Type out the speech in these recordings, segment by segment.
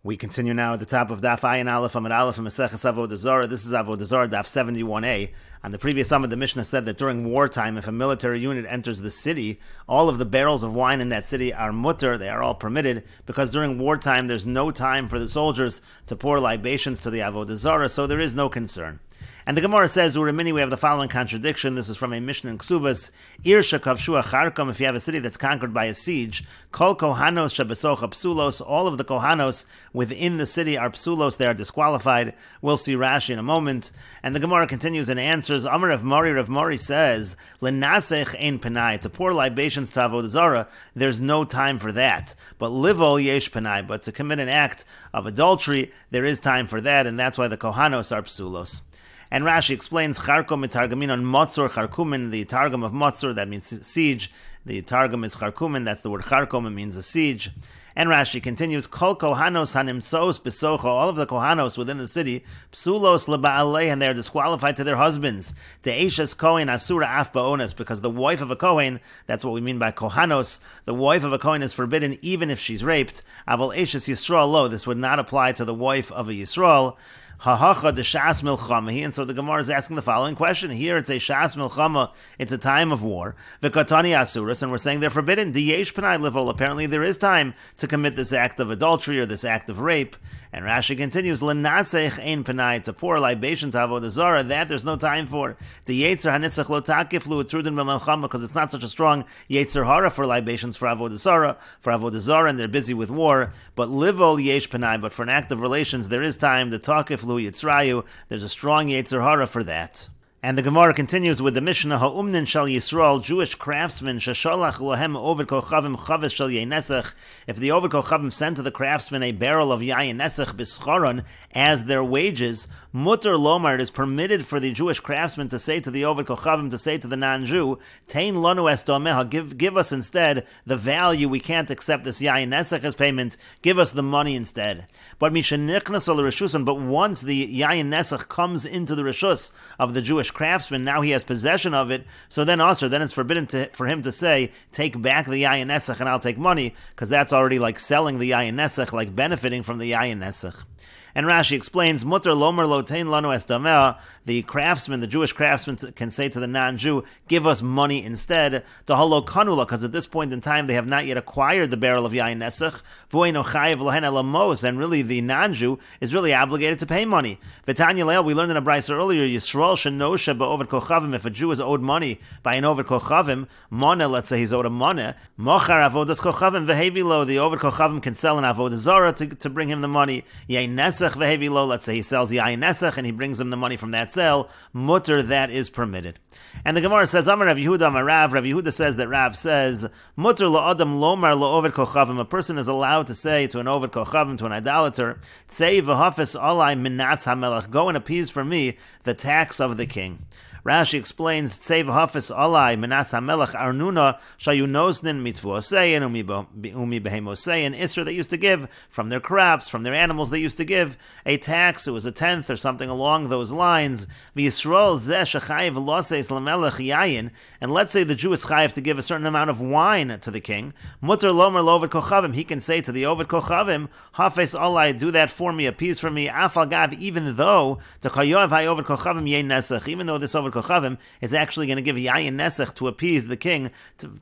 We continue now at the top of Daf Ayin Aleph Amud Aleph and Meseches Avodah Zarah. This is Avodah Zarah Daf 71a. On the previous Amud, the Mishnah said that during wartime, if a military unit enters the city, all of the barrels of wine in that city are mutter, they are all permitted, because during wartime there's no time for the soldiers to pour libations to the Avodah Zara, so there is no concern. And the Gemara says, Uramini, we have the following contradiction. This is from a Mishnah in Ksubas. Ir shekavshua charkom, if you have a city that's conquered by a siege, kol kohanos shebesocha psulos, all of the kohanos within the city are psulos, they are disqualified. We'll see Rashi in a moment. And the Gemara continues and answers, Amar Rav Mori says, Lenasech ein penai, to pour libations to Avodah Zara, there's no time for that. But livol yesh penai, but to commit an act of adultery, there is time for that, and that's why the kohanos are psulos. And Rashi explains, Charkom mitargamin on Motzor Charkumin, the Targum of Motzor, that means siege. The Targum is Charkumin, that's the word Charkom, it means a siege. And Rashi continues, Kol Kohanos hanimsos besocho, all of the Kohanos within the city, psulos leba'alei, and they are disqualified to their husbands. De'eshes Kohen asura af ba'onas, because the wife of a Kohen, that's what we mean by Kohanos, the wife of a Kohen is forbidden even if she's raped. Aval eshes Yisrael lo, this would not apply to the wife of a Yisrael. Ha-ha-cha de shas milchama. And so the Gemara is asking the following question. Here it's a shas milchama, it's a time of war. V'katani asuras, and we're saying they're forbidden. Diyesh penai livol, apparently there is time to commit this act of adultery or this act of rape. And Rashi continues, L'nasech ein penai, to pour libation to Avodah Zara, that there's no time for. The yetzer hanisach lo takiflu utrudin b'melchama, because it's not such a strong yetzer hara for libations for Avodah Zara, and they're busy with war. But livol yesh penai, but for an act of relations, there is time. The takiflu yitzrayu, there's a strong yetzer hara for that. And the Gemara continues with the Mishnah, Ha'umnin shal Yisrael, Jewish craftsmen, shesholach lohem ovid kochavim chaves shal yain nesach. If the ovid kochavim sent to the craftsmen a barrel of yain nesach bischaron as their wages, mutter lomar, it is permitted for the Jewish craftsmen to say to the ovid kochavim, to say to the non-Jew, tein lanu es domeha, give us instead the value, we can't accept this yain nesach as payment, give us the money instead. But mishenichnas al reshusan, but once the yain nesach comes into the reshus of the Jewish craftsman, now he has possession of it, so then it's forbidden for him to say, take back the yayin nesach and I'll take money, because that's already like selling the yayin nesach, like benefiting from the yayin nesach. And Rashi explains, Mutter lomer lo tein lanu es dameh, the craftsman, the Jewish craftsman can say to the non-Jew, give us money instead, to halo kanula, because at this point in time they have not yet acquired the barrel of yayin nesach, v'oino chayev lohen elamos, and really the non-Jew is really obligated to pay money. V'tanya leil, we learned in a brayso earlier, Yisrael shenosha ba'ovid kochavim, if a Jew is owed money by an ovid kochavim, moneh, let's say he's owed a moneh, mochar avodas kochavim v'hevi lo, the ovid kochavim can sell an Avodah Zara to bring him the money, yayin nesach v'hevi lo, let's say he sells yayin nesach and he brings him the money from that sale, mutter, that is permitted. And the Gemara says, Amar Rav Yehuda Amar Rav, Rav Yehuda says that Rav says, mutter la'adam lomar la'ovid kochavim, a person is allowed to say to an ovid kochavim, to an idolater, tzei v'hafes alai minas hamelech, go and appease for me the tax of the king. Rashi explains, Tzei v'hafes alai minas hamelech arnuna shayunosnin mitzvosein umi behemosein, Israel they used to give from their crops, from their animals they used to give a tax, it was a tenth or something along those lines. V'Yisrael zeh shechayiv loseis lamelech yayin, and let's say the Jew is chayiv to give a certain amount of wine to the king, mutter lomer lovid kochavim, he can say to the ovid kochavim, hafes alai, do that for me, appease for me, afal gav, even though the kayov hayovid kochavim yein nesach, even though this ovid kochavim is actually going to give yayin nesach to appease the king,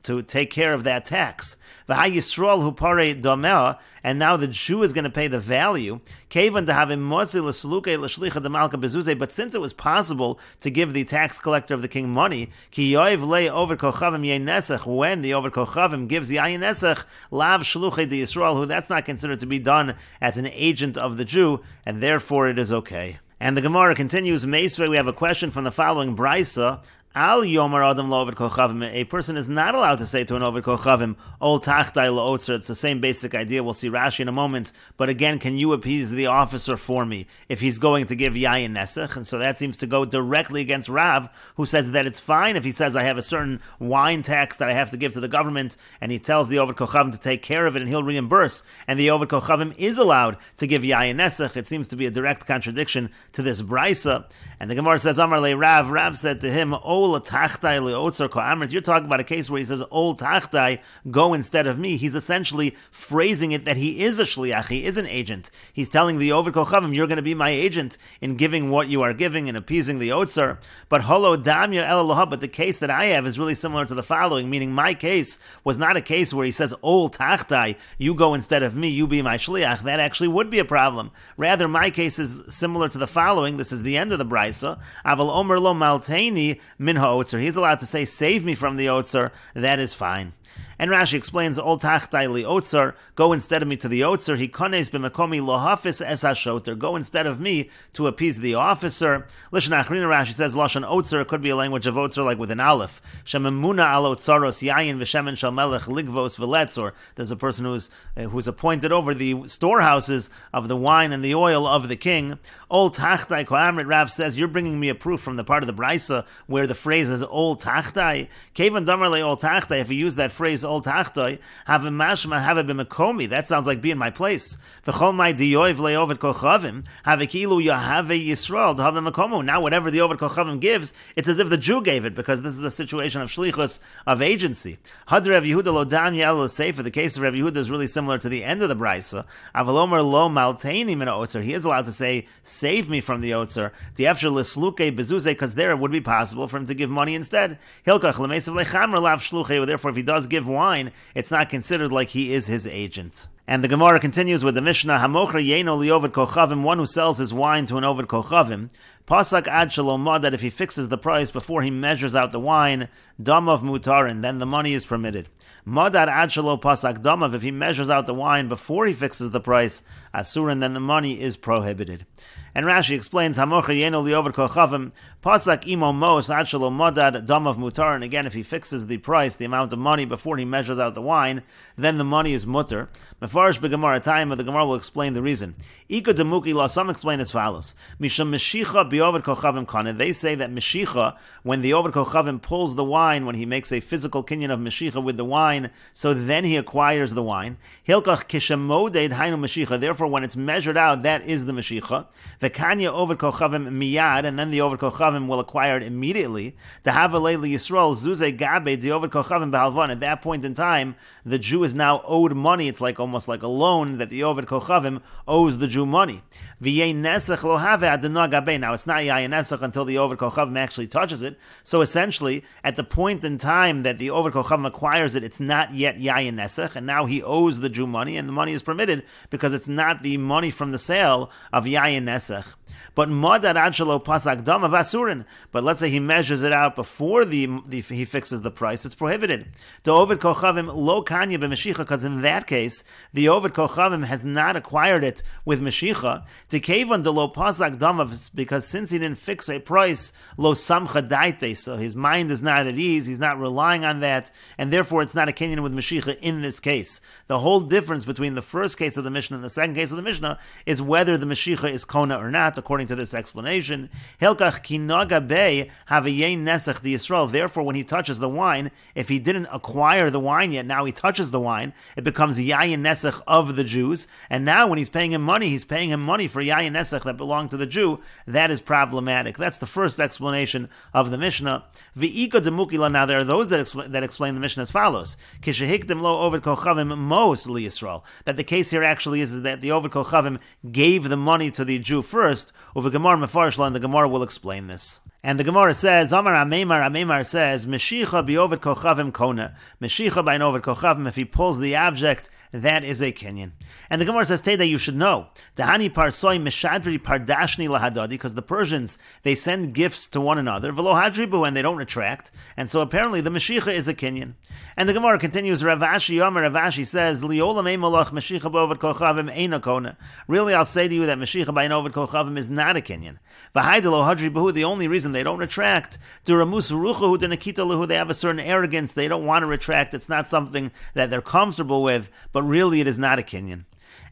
to take care of that tax. V'ha Yisrael hu parei domeh, and now the Jew is going to pay the value. Kevan to have him motzi l'sluke l'shlicha demalka bezuze, but since it was possible to give the tax collector of the king money, ki yoiv le ovid kochavim yein nesach, when the ovid kochavim gives yayin nesach, lav shluche de Yisrael, who that's not considered to be done as an agent of the Jew, and therefore it is okay. And the Gemara continues, Meisvei, we have a question from the following brisa. Al yomer adam lo ovid kochavim, a person is not allowed to say to an ovid kochavim, ol tachtai lo otzer, it's the same basic idea, we'll see Rashi in a moment, but again, can you appease the officer for me, if he's going to give yayin nesach, and so that seems to go directly against Rav, who says that it's fine if he says, I have a certain wine tax that I have to give to the government, and he tells the ovid kochavim to take care of it, and he'll reimburse, and the ovid kochavim is allowed to give yayin nesach. It seems to be a direct contradiction to this brisa, and the Gemara says, Amar le Rav, Rav said to him, ol ol tachtai leotzar ko'amrit. You're talking about a case where he says ol tachtai, go instead of me. He's essentially phrasing it that he is a shliach, he is an agent. He's telling the Oved Kochavim, you're going to be my agent in giving what you are giving and appeasing the otzar. But holo damya el, but the case that I have is really similar to the following, meaning my case was not a case where he says ol tachtai, you go instead of me, you be my shliach. That actually would be a problem. Rather, my case is similar to the following. This is the end of the brisa. Aval omer lo malteini min ha'otzer. He's allowed to say, save me from the otzer. That is fine. And Rashi explains, ol tachtai li otzar, go instead of me to the otzar, he kones b'mekomi lo hafis es hashoter, go instead of me to appease the officer. Lishon achrina, Rashi says, lashon otzar, it could be a language of otzar like with an aleph. Shememuna al otzaros yayin v'shemen shel melech ligvos v'letzor. There's a person who's appointed over the storehouses of the wine and the oil of the king. Ol tachtai ko'amrit, Rav says, you're bringing me a proof from the part of the brisa where the phrase is ol tachtai. Kevan damar le ol tachtai, if you use that phrase ol tachtai, have a mashma, have a b'mekomi. That sounds like be in my place. V'chol my diyoiv le'ovet kochavim, have a kilu yahave Yisrael to have a mekomu. Now whatever the Ovet Kochavim gives, it's as if the Jew gave it, because this is a situation of shlichus, of agency. Had Rav Yehuda lo dam yel l'sefer. The case of Rav Yehuda is really similar to the end of the brisa. Avalomer lo malteini min ha'otzer. He is allowed to say, save me from the otzer. Di'efshel l'sluke bezuze, because there it would be possible for him to give money instead. Hilkach l'meisav lechamer lav shluche. Therefore, if he does give wine, it's not considered like he is his agent. And the Gemara continues with the Mishnah, Hamochra yeno li'ovet kochavim, one who sells his wine to an ovet kochavim, pasak ad shalom that if he fixes the price before he measures out the wine, damav mutarin, then the money is permitted. Madad ad shalom pasak damav, if he measures out the wine before he fixes the price, asurin, then the money is prohibited. And Rashi explains, Hamochra yeno li'ovet kochavim, pasak imo mos ad shalom madad damav mutarin. Again, if he fixes the price, the amount of money before he measures out the wine, then the money is mutter. Mefarish b'Gemara time, but the Gemara will explain the reason. Ika demuki la, some explain as follows. Misham meshicha bi'ovet kochavim kana. They say that meshicha, when the ovet kochavim pulls the wine, when he makes a physical kinyan of meshicha with the wine, so then he acquires the wine. Hilkach kishamoded hainu meshicha. Therefore, when it's measured out, that is the meshicha. V'kanya ovet kochavim miyad, and then the ovet kochavim will acquire it immediately. To have a leili Yisrael zuze gabe the ovet kochavim b'halvan. At that point in time, the Jew is now owed money. It's like almost like a loan that the ovet kochavim owes the Jew money. V'yei nesach lo have adena gabe. Now it's not yayin nesach until the ovet kochavim actually touches it. So essentially, at the point in time that the ovet kochavim acquires it, it's not yet yayin nesach, and now he owes the Jew money, and the money is permitted because it's not the money from the sale of yayin nesach. But madad adshalo pasak dama vasurin. But let's say he measures it out before he fixes the price, it's prohibited. The ovet kochavim lo kanya b'meshicha, because in that case the ovet kochavim has not acquired it with meshicha. The kevan de lo pasak dama, because since he didn't fix a price, lo samcha daite, so his mind is not at ease, he's not relying on that, and therefore it's not a kinyan with meshicha in this case. The whole difference between the first case of the Mishnah and the second case of the Mishnah is whether the meshicha is kona or not, according to this explanation. Hilkach kinaga be havayein nesach the Yisrael. Therefore, when he touches the wine, if he didn't acquire the wine yet, now he touches the wine, it becomes yayin nesach of the Jews. And now when he's paying him money for yayin nesach that belonged to the Jew. That is problematic. That's the first explanation of the Mishnah. V'ika demukila. Now there are those that explain the Mishnah as follows: Kishehikdim lo ovet kochavim mos li Yisrael. That the case here actually is that the ovet kochavim gave the money to the Jew first. Over Gemara Mefarish, and the Gemara will explain this. And the Gemara says, Amar Ameimar says, Meshicha biovet kochavim kona. Meshicha by an ovet kochavim, if he pulls the object, that is a kinyan. And the Gemara says, Teda, you should know, Dahani parsoi meshadri pardashni lahadadi, because the Persians, they send gifts to one another, velo hadribu, and they don't retract, and so apparently the Meshicha is a kinyan. And the Gemara continues, Ravashi says, Liolam eimolach Meshicha biovet kochavim eina kona. Really, I'll say to you that Meshicha by an ovet kochavim is not a kinyan. V'haidelo hadribu, the only reason they don't retract, Duramus ruchu denakita luhu, they have a certain arrogance, they don't want to retract, it's not something that they're comfortable with, but really it is not a kinyan.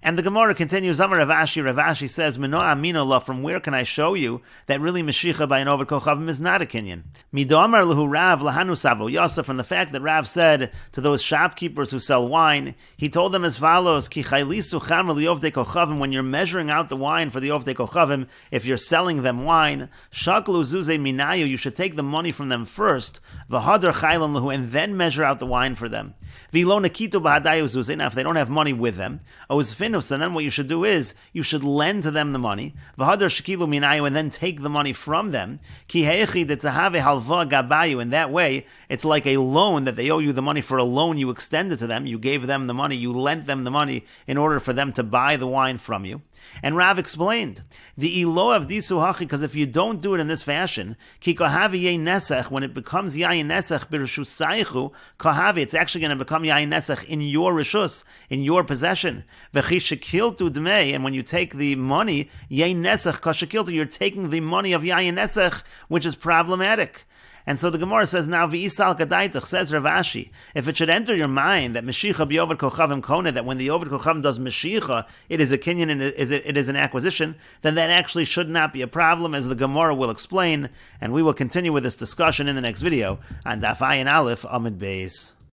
And the Gemara continues, Amar Rav Ashi says, Mino Amina Allah, from where can I show you that really Meshicha by an Oved Kochavim is not a kinyan? Mido Amar Lahu Rav Lahanu Savo Yosef, from the fact that Rav said to those shopkeepers who sell wine, he told them as follows, Ki Chaylisu Chamr Liovdei Kochavim, when you're measuring out the wine for the Ovdei Kochavim, if you're selling them wine, Shaklu Zuze Minayu, you should take the money from them first, V'hadar Chaylan Lahu, and then measure out the wine for them. V'lo Nakitu B'hadayu Zuze, now if they don't have money with them, and then what you should do is, you should lend to them the money, and then take the money from them. In that way, it's like a loan that they owe you the money for a loan you extended to them. You gave them the money, you lent them the money in order for them to buy the wine from you. And Rav explained, because if you don't do it in this fashion, when it becomes yayin nesech, it's actually going to become yayin nesech in your rishus, in your possession. And when you take the money, yayin nesech, you're taking the money of yayin nesech, which is problematic. And so the Gemara says now, V'isal Kadaitach, says Rav Ashi, if it should enter your mind that Meshicha b'Oved Kochavim Kona, that when the Oved Kochavim does Meshicha, it is a kinyan and it is an acquisition, then that actually should not be a problem, as the Gemara will explain, and we will continue with this discussion in the next video on Daf Ayin Aleph Amud Beis.